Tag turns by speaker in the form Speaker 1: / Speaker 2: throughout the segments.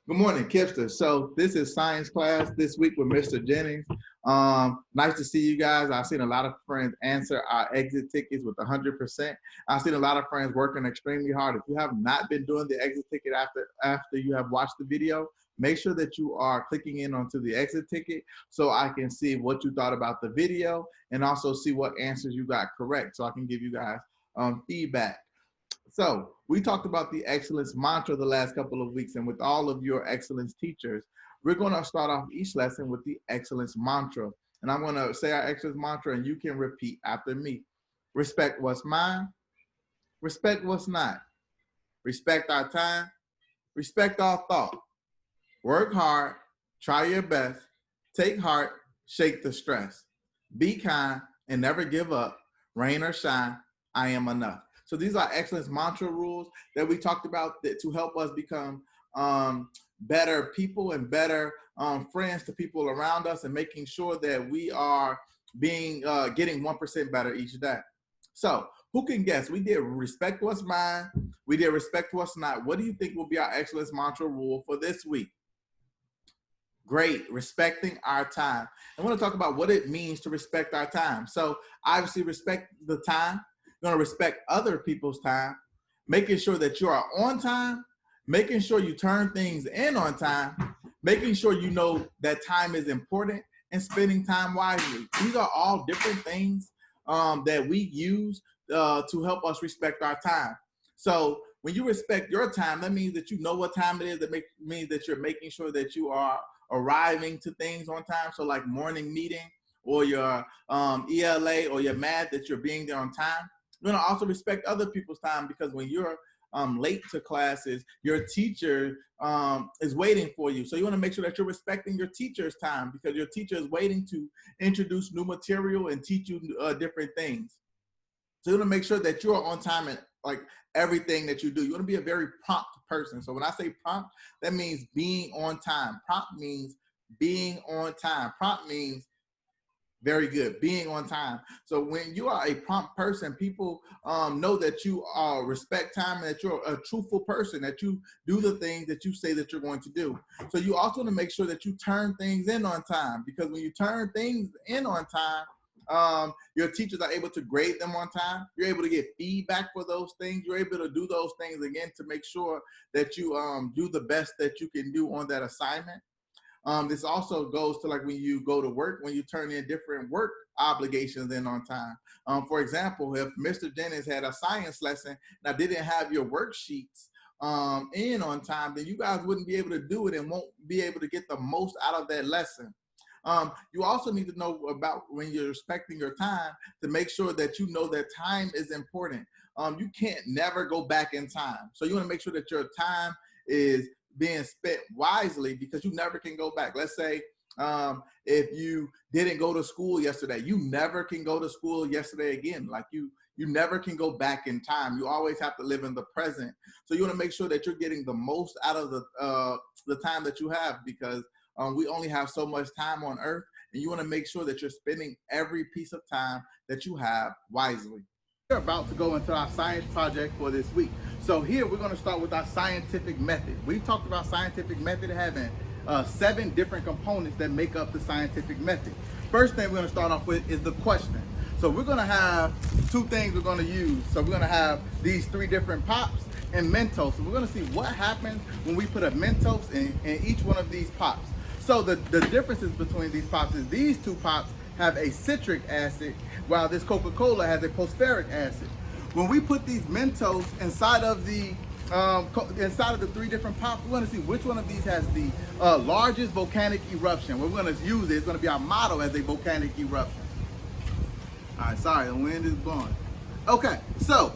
Speaker 1: Good morning, Kipster. So this is science class this week with Mr. Jennings. Nice to see you guys. I've seen a lot of friends answer our exit tickets with 100%. I've seen a lot of friends working extremely hard. If you have not been doing the exit ticket after you have watched the video, make sure that you are clicking in onto the exit ticket so I can see what you thought about the video and also see what answers you got correct so I can give you guys feedback. So we talked about the excellence mantra the last couple of weeks, and with all of your excellence teachers, we're going to start off each lesson with the excellence mantra. And I'm going to say our excellence mantra, and you can repeat after me. Respect what's mine, respect what's not. Respect our time, respect our thought. Work hard, try your best, take heart, shake the stress. Be kind and never give up. Rain or shine, I am enough. So these are excellence mantra rules that we talked about to help us become better people and better friends to people around us, and making sure that we are getting 1% better each day. So who can guess? We did respect what's mine. We did respect what's not. What do you think will be our excellence mantra rule for this week? Great, respecting our time. I want to talk about what it means to respect our time. So obviously respect the time. You're going to respect other people's time, making sure that you are on time, making sure you turn things in on time, making sure you know that time is important, and spending time wisely. These are all different things that we use to help us respect our time. So when you respect your time, that means that you know what time it is. That means that you're making sure that you are arriving to things on time. So like morning meeting or your ELA or your math, that you're being there on time. You're going to also respect other people's time, because when you're late to classes, your teacher is waiting for you. So you want to make sure that you're respecting your teacher's time, because your teacher is waiting to introduce new material and teach you different things. So you want to make sure that you are on time in like everything that you do. You want to be a very prompt person. So when I say prompt, that means being on time. Prompt means being on time. Prompt means very good, being on time. So when you are a prompt person, people know that you respect time and that you're a truthful person, that you do the things that you say that you're going to do. So you also want to make sure that you turn things in on time, because when you turn things in on time, your teachers are able to grade them on time. You're able to get feedback for those things. You're able to do those things again to make sure that you do the best that you can do on that assignment. This also goes to like when you go to work, when you turn in different work obligations in on time. For example, if Mr. Jennings had a science lesson and I didn't have your worksheets in on time, then you guys wouldn't be able to do it and won't be able to get the most out of that lesson. You also need to know about when you're respecting your time, to make sure that you know that time is important. You can't never go back in time. So you want to make sure that your time is being spent wisely, because you never can go back. Let's say if you didn't go to school yesterday, you never can go to school yesterday again. Like you never can go back in time. You always have to live in the present. So you want to make sure that you're getting the most out of the time that you have, because we only have so much time on earth, and you want to make sure that you're spending every piece of time that you have wisely. We're about to go into our science project for this week. So here we're going to start with our scientific method. We've talked about scientific method having 7 different components that make up the scientific method. First thing we're going to start off with is the question. So we're going to have 2 things we're going to use. So we're going to have these 3 different pops and Mentos. So we're going to see what happens when we put a Mentos in each one of these pops. So the differences between these pops is these 2 pops have a citric acid, while this Coca-Cola has a phosphoric acid. When we put these Mentos inside of the 3 different pops, we're going to see which one of these has the largest volcanic eruption. We're going to use it. It's going to be our motto as a volcanic eruption. All right, sorry, the wind is blowing. Okay, so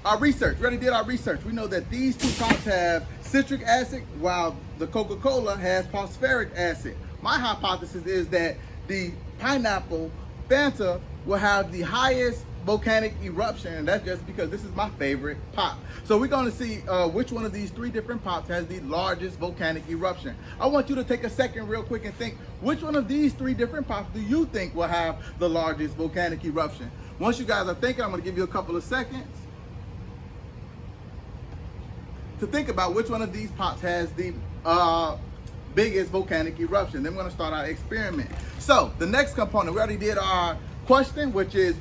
Speaker 1: our research. We already did our research. We know that these 2 pops have citric acid, while the Coca-Cola has phosphoric acid. My hypothesis is that the pineapple Fanta will have the highest volcanic eruption, and that's just because this is my favorite pop. So we're going to see which one of these 3 different pops has the largest volcanic eruption. I want you to take a second real quick and think, which one of these 3 different pops do you think will have the largest volcanic eruption? Once you guys are thinking, I'm going to give you a couple of seconds to think about which one of these pops has the
Speaker 2: biggest volcanic eruption. Then we're going to start our experiment. So the next component, we already did our question, which is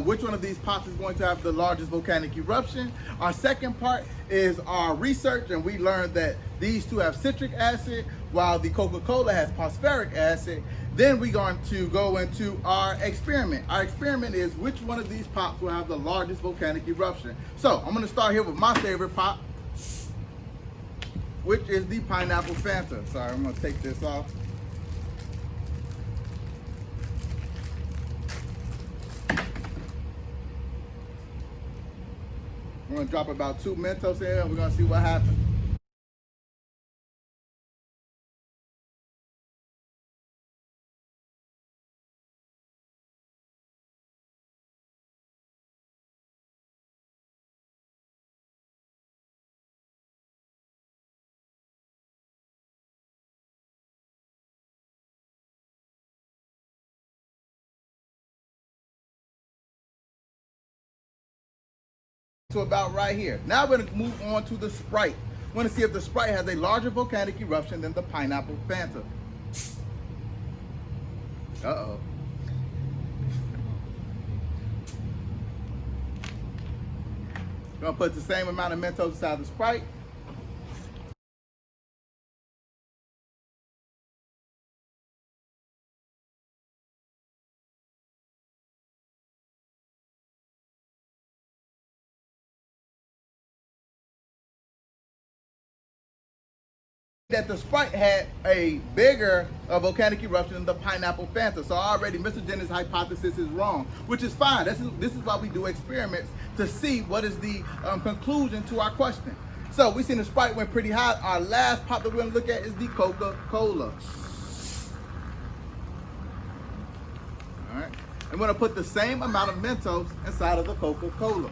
Speaker 2: which one of these pops is going to have the largest volcanic eruption. Our second part is our research, and we learned that these two have citric acid while the Coca-Cola has phosphoric acid. Then we're going to go into our experiment. Our experiment is which one of these pops will have the largest volcanic eruption. So I'm going to start here with my favorite pop, which is the pineapple Fanta. Sorry, I'm going to take this off. I'm going to drop about 2 Mentos in here, and we're going to see what happens. To about right here. Now we're going to move on to the Sprite. I want to see if the Sprite has a larger volcanic eruption than the pineapple Fanta. Uh-oh. We're going to put the same amount of Mentos inside the Sprite. That the Sprite had a bigger volcanic eruption than the pineapple Fanta. So already Mr. Jennings' hypothesis is wrong, which is fine. This is why we do experiments, to see what is the conclusion to our question. So we seen the Sprite went pretty high. Our last pop that we're gonna look at is the Coca-Cola. All right, I'm gonna put the same amount of Mentos inside of the Coca-Cola.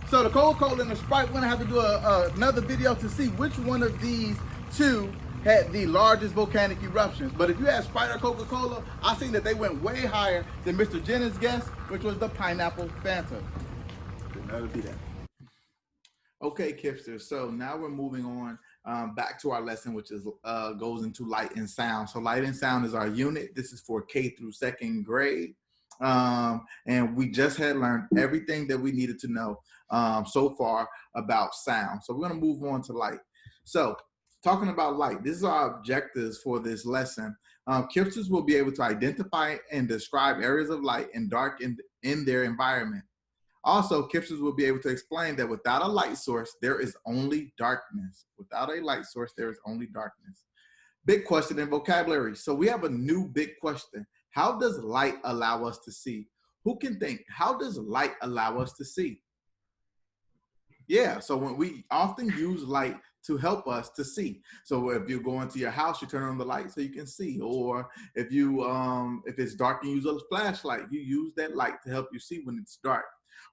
Speaker 2: So the Coca-Cola and the Sprite, we're gonna have to do another video to see which one of these two had the largest volcanic eruptions. But if you had Sprite or Coca-Cola, I think that they went way higher than Mr. Jennings' guess, which was the pineapple Fanta. That'll be that.
Speaker 1: Okay, Kipster. So now we're moving on back to our lesson, which is goes into light and sound. So light and sound is our unit. This is for K through 2nd grade. And we just had learned everything that we needed to know so far about sound. So we're going to move on to light. So talking about light, this is our objectives for this lesson. Kipsters will be able to identify and describe areas of light and dark in their environment. Also, Kipsters will be able to explain that without a light source, there is only darkness. Without a light source, there is only darkness. Big question in vocabulary. So we have a new big question. How does light allow us to see? Who can think? How does light allow us to see? Yeah, so when we often use light to help us to see. So if you go into your house, you turn on the light so you can see. Or if it's dark and you use a flashlight, you use that light to help you see when it's dark.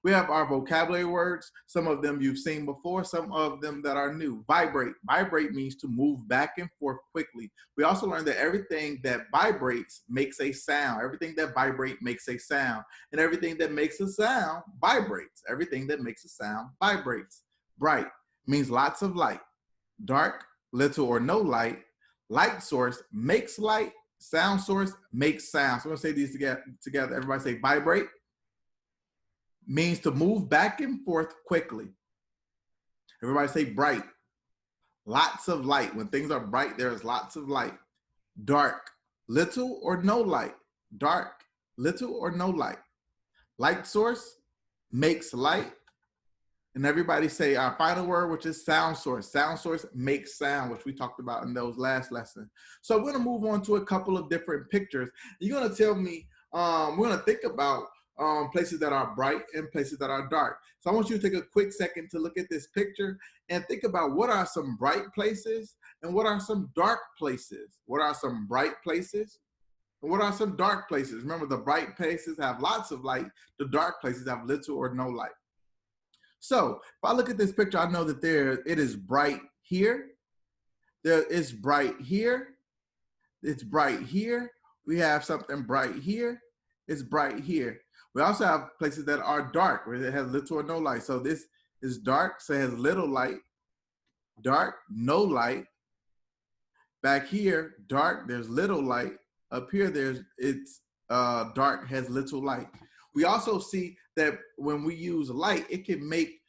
Speaker 1: We have our vocabulary words. Some of them you've seen before, some of them that are new. Vibrate. Vibrate means to move back and forth quickly. We also learned that everything that vibrates makes a sound. Everything that vibrates makes a sound. And everything that makes a sound vibrates. Everything that makes a sound vibrates. Bright means lots of light. Dark, little or no light. Light source makes light. Sound source makes sound. So we're going to say these together. Everybody say vibrate. Means to move back and forth quickly. Everybody say bright. Lots of light. When things are bright, there is lots of light. Dark, little or no light. Dark, little or no light. Light source makes light. And everybody say our final word, which is sound source. Sound source makes sound, which we talked about in those last lessons. So we're going to move on to a couple of different pictures. You're going to tell me, we're going to think about places that are bright and places that are dark. So I want you to take a quick second to look at this picture and think about what are some bright places and what are some dark places. What are some bright places What are some dark places? Remember, the bright places have lots of light. The dark places have little or no light. So if I look at this picture, I know that it is bright here. There is bright here. It's bright here. We have something bright here. It's bright here. We also have places that are dark, where it has little or no light. So this is dark, so it has little light. Dark, no light. Back here, dark, there's little light. Up here, it's dark, has little light. We also see that when we use light, it can make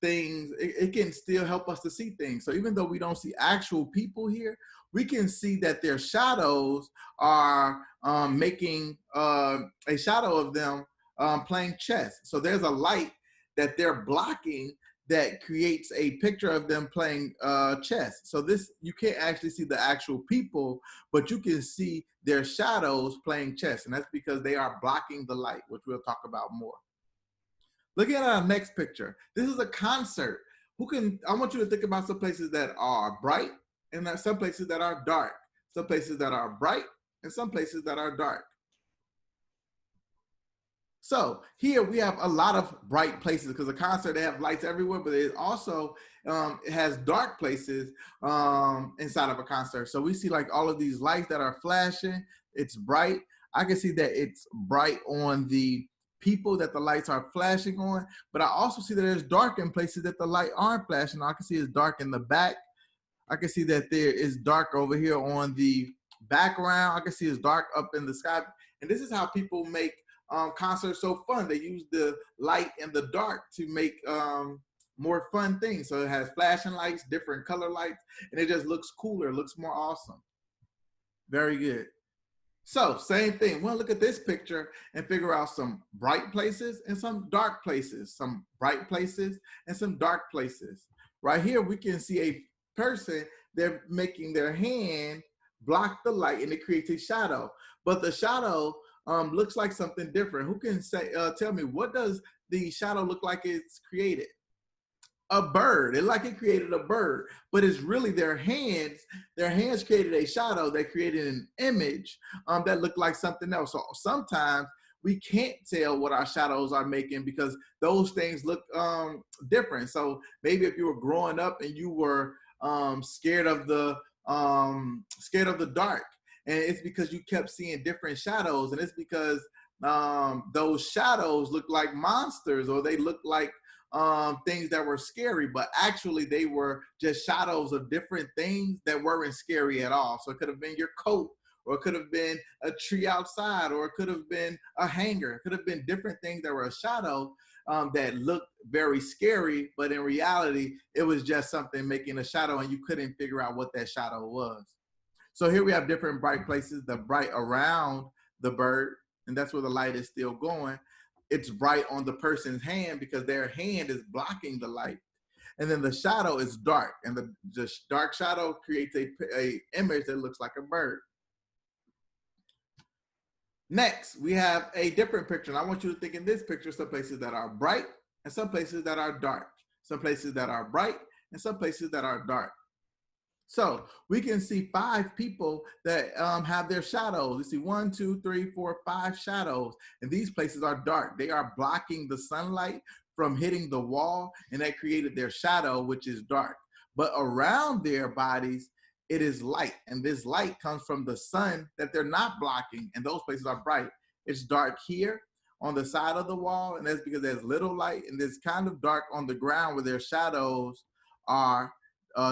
Speaker 1: things, it can still help us to see things. So even though we don't see actual people here, we can see that their shadows are making a shadow of them playing chess. So there's a light that they're blocking that creates a picture of them playing chess. So this, you can't actually see the actual people, but you can see their shadows playing chess. And that's because they are blocking the light, which we'll talk about more. Looking at our next picture, this is a concert. I want you to think about some places that are bright and some places that are dark, some places that are bright and some places that are dark. So here we have a lot of bright places because a concert, they have lights everywhere, but it also it has dark places inside of a concert. So we see like all of these lights that are flashing. It's bright. I can see that it's bright on the people that the lights are flashing on, but I also see that there's dark in places that the light aren't flashing. I can see it's dark in the back. I can see that there is dark over here on the background. I can see it's dark up in the sky. And this is how people make concerts so fun. They use the light and the dark to make more fun things. So it has flashing lights, different color lights, and it just looks cooler, it looks more awesome. Very good. So same thing, we'll look at this picture and figure out some bright places and some dark places, some bright places and some dark places. Right here, we can see a person, they're making their hand block the light and it creates a shadow. But the shadow looks like something different. Who can say, tell me, what does the shadow look like it's created? A bird. It like it created a bird, but it's really their hands. Their hands created a shadow that created an image that looked like something else. So sometimes we can't tell what our shadows are making because those things look different. So maybe if you were growing up and you were scared of the dark, and it's because you kept seeing different shadows, and it's because those shadows look like monsters, or they look like things that were scary, but actually they were just shadows of different things that weren't scary at all. So it could have been your coat, or it could have been a tree outside, or it could have been a hanger. It could have been different things that were a shadow that looked very scary, but in reality, it was just something making a shadow and you couldn't figure out what that shadow was. So here we have different bright places, the bright around the bird, and that's where the light is still going. It's bright on the person's hand because their hand is blocking the light. And then the shadow is dark, and the dark shadow creates a image that looks like a bird. Next, we have a different picture, and I want you to think in this picture some places that are bright and some places that are dark, some places that are bright and some places that are dark. So we can see 5 people that have their shadows. You see 1, 2, 3, 4, 5 shadows. And these places are dark. They are blocking the sunlight from hitting the wall, and that created their shadow, which is dark. But around their bodies, it is light. And this light comes from the sun that they're not blocking, and those places are bright. It's dark here on the side of the wall, and that's because there's little light, and it's kind of dark on the ground where their shadows are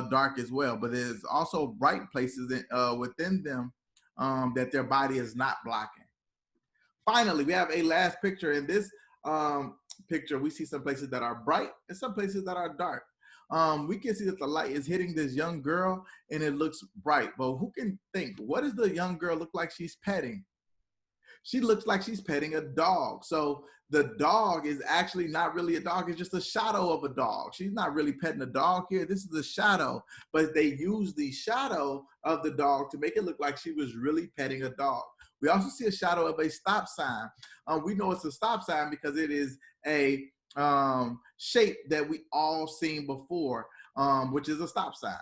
Speaker 1: dark as well, but there's also bright places within them that their body is not blocking. Finally, we have a last picture. In this picture, we see some places that are bright and some places that are dark. We can see that the light is hitting this young girl and it looks bright, but who can think, what does the young girl look like she's petting? She looks like she's petting a dog. So the dog is actually not really a dog. It's just a shadow of a dog. She's not really petting a dog here. This is a shadow, but they use the shadow of the dog to make it look like she was really petting a dog. We also see a shadow of a stop sign. We know it's a stop sign because it is a shape that we all seen before, which is a stop sign.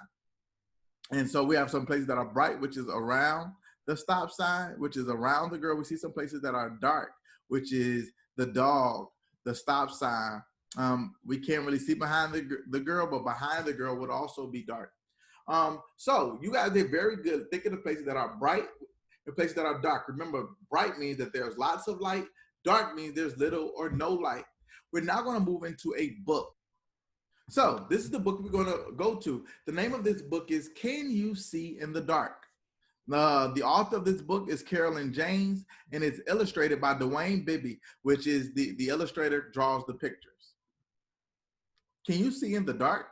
Speaker 1: And so we have some places that are bright, which is around the stop sign, which is around the girl. We see some places that are dark, which is the dog, the stop sign. We can't really see behind the girl, but behind the girl would also be dark. So you guys did very good thinking of places that are bright and places that are dark. Remember, bright means that there's lots of light. Dark means there's little or no light. We're now going to move into a book. So this is the book we're going to go to. The name of this book is Can You See in the Dark? The author of this book is Carolyn Jennings, and it's illustrated by Dwayne Bibby, which is the illustrator draws the pictures. Can you see in the dark?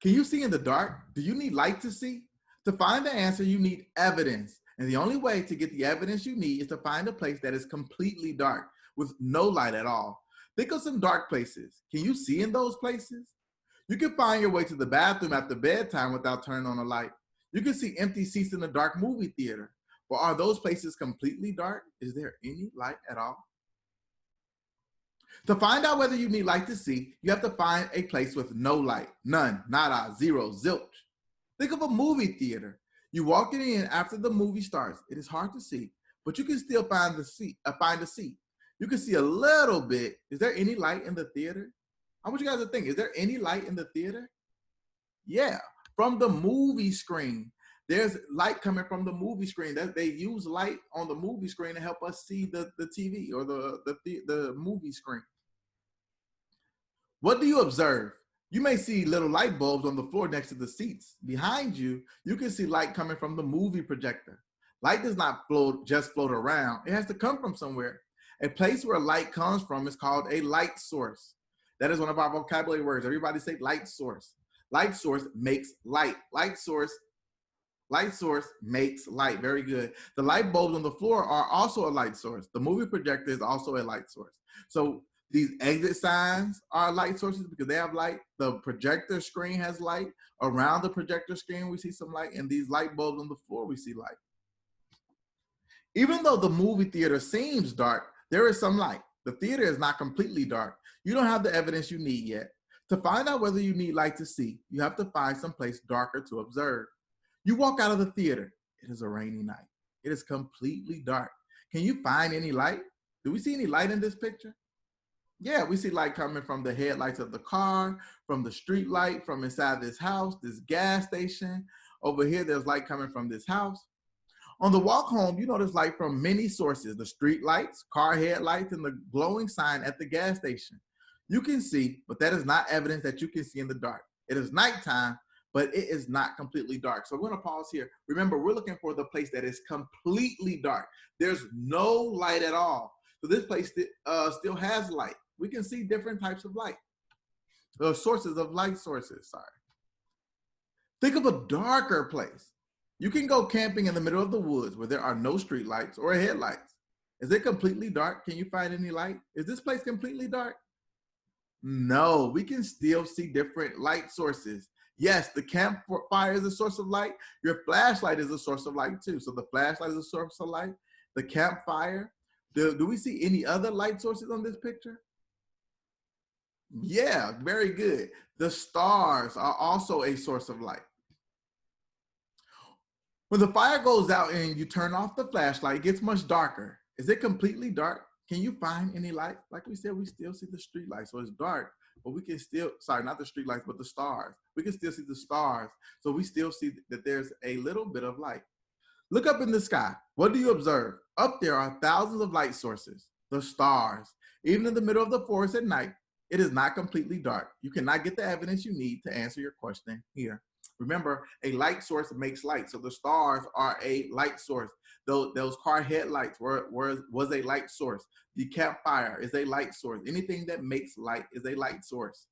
Speaker 1: Can you see in the dark? Do you need light to see? To find the answer, you need evidence. And the only way to get the evidence you need is to find a place that is completely dark with no light at all. Think of some dark places. Can you see in those places? You can find your way to the bathroom after bedtime without turning on a light. You can see empty seats in a dark movie theater. But are those places completely dark? Is there any light at all? To find out whether you need light to see, you have to find a place with no light. None, nada, zero, zilch. Think of a movie theater. You walk in after the movie starts. It is hard to see, but you can still find a seat. You can see a little bit. Is there any light in the theater? I want you guys to think, is there any light in the theater? Yeah, from the movie screen. There's light coming from the movie screen. They use light on the movie screen to help us see the TV or the movie screen. What do you observe? You may see little light bulbs on the floor next to the seats. Behind you, you can see light coming from the movie projector. Light does not just float around. It has to come from somewhere. A place where light comes from is called a light source. That is one of our vocabulary words. Everybody say light source. Light source makes light. Light source makes light. Very good. The light bulbs on the floor are also a light source. The movie projector is also a light source. So these exit signs are light sources because they have light. The projector screen has light. Around the projector screen, we see some light. And these light bulbs on the floor, we see light. Even though the movie theater seems dark, there is some light. The theater is not completely dark. You don't have the evidence you need yet. To find out whether you need light to see, you have to find some place darker to observe. You walk out of the theater. It is a rainy night. It is completely dark. Can you find any light? Do we see any light in this picture? Yeah, we see light coming from the headlights of the car, from the street light, from inside this house, this gas station. Over here, there's light coming from this house. On the walk home, you notice light from many sources, the street lights, car headlights, and the glowing sign at the gas station. You can see, but that is not evidence that you can see in the dark. It is nighttime, but it is not completely dark. So we're gonna pause here. Remember, we're looking for the place that is completely dark. There's no light at all. So this place still has light. We can see different types of light. Sources of light sources, sorry. Think of a darker place. You can go camping in the middle of the woods where there are no street lights or headlights. Is it completely dark? Can you find any light? Is this place completely dark? No, we can still see different light sources. Yes, the campfire is a source of light. Your flashlight is a source of light too. So the flashlight is a source of light. The campfire. Do we see any other light sources on this picture? Yeah, very good. The stars are also a source of light. When the fire goes out and you turn off the flashlight, it gets much darker. Is it completely dark? Can you find any light? Like we said, we still see the street lights. So it's dark, but we can still, sorry, not the street lights, but the stars. We can still see the stars. So we still see that there's a little bit of light. Look up in the sky. What do you observe? Up there are thousands of light sources, the stars. Even in the middle of the forest at night, it is not completely dark. You cannot get the evidence you need to answer your question here. Remember, a light source makes light. So the stars are a light source. Those car headlights was a light source. The campfire is a light source. Anything that makes light is a light source.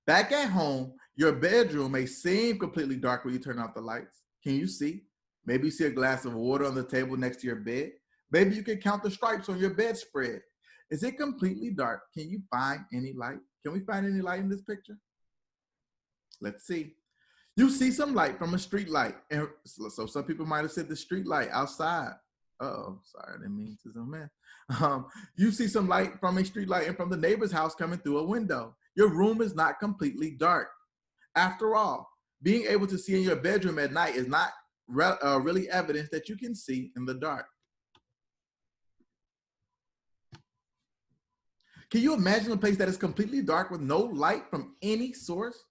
Speaker 1: Back at home, your bedroom may seem completely dark when you turn off the lights. Can you see? Maybe you see a glass of water on the table next to your bed. Maybe you can count the stripes on your bedspread. Is it completely dark? Can you find any light? Can we find any light in this picture? Let's see. You see some light from a street light. And so some people might have said the street light outside. Uh-oh, sorry, I didn't mean to zoom in. You see some light from a street light and from the neighbor's house coming through a window. Your room is not completely dark. After all, being able to see in your bedroom at night is not really evidence that you can see in the dark. Can you imagine a place that is completely dark with no light from any source?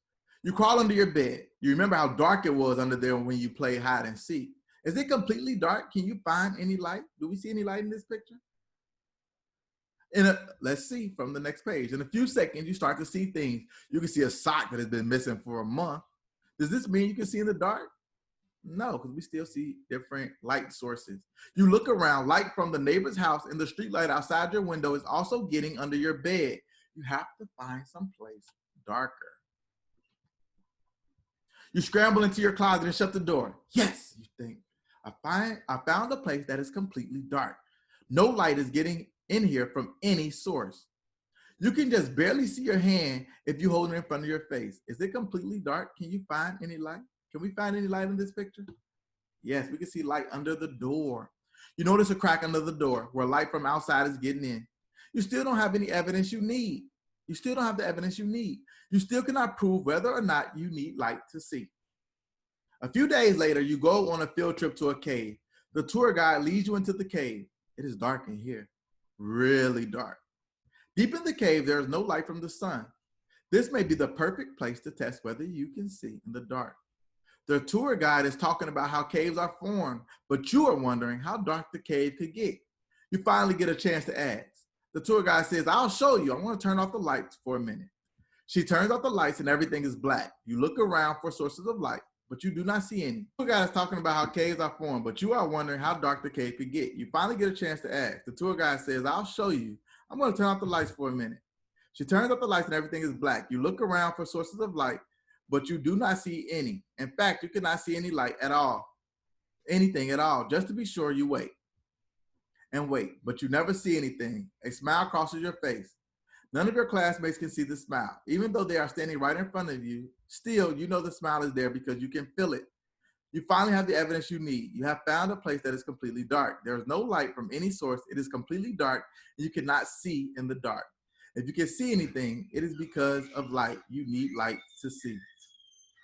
Speaker 1: You crawl under your bed. You remember how dark it was under there when you play hide and seek. Is it completely dark? Can you find any light? Do we see any light in this picture? Let's see from the next page. In a few seconds, you start to see things. You can see a sock that has been missing for a month. Does this mean you can see in the dark? No, because we still see different light sources. You look around, light from the neighbor's house and the street light outside your window is also getting under your bed. You have to find some place darker. You scramble into your closet and shut the door. Yes, you think. I found a place that is completely dark. No light is getting in here from any source. You can just barely see your hand if you hold it in front of your face. Is it completely dark? Can you find any light? Can we find any light in this picture? Yes, we can see light under the door. You notice a crack under the door where light from outside is getting in. You still don't have any evidence you need. You still don't have the evidence you need. You still cannot prove whether or not you need light to see. A few days later, you go on a field trip to a cave. The tour guide leads you into the cave. It is dark in here, really dark. Deep in the cave, there is no light from the sun. This may be the perfect place to test whether you can see in the dark. The tour guide is talking about how caves are formed, but you are wondering how dark the cave could get. You finally get a chance to ask. The tour guide says, I'll show you. I want to turn off the lights for a minute. She turns off the lights and everything is black. You look around for sources of light, but you do not see any. The tour guide is talking about how caves are formed, but you are wondering how dark the cave could get. You finally get a chance to ask. The tour guide says, I'll show you. I'm going to turn off the lights for a minute. She turns off the lights and everything is black. You look around for sources of light, but you do not see any. In fact, you cannot see any light at all, anything at all. Just to be sure, you wait and wait, but you never see anything. A smile crosses your face. None of your classmates can see the smile. Even though they are standing right in front of you, still, you know the smile is there because you can feel it. You finally have the evidence you need. You have found a place that is completely dark. There is no light from any source. It is completely dark. And you cannot see in the dark. If you can see anything, it is because of light. You need light to see.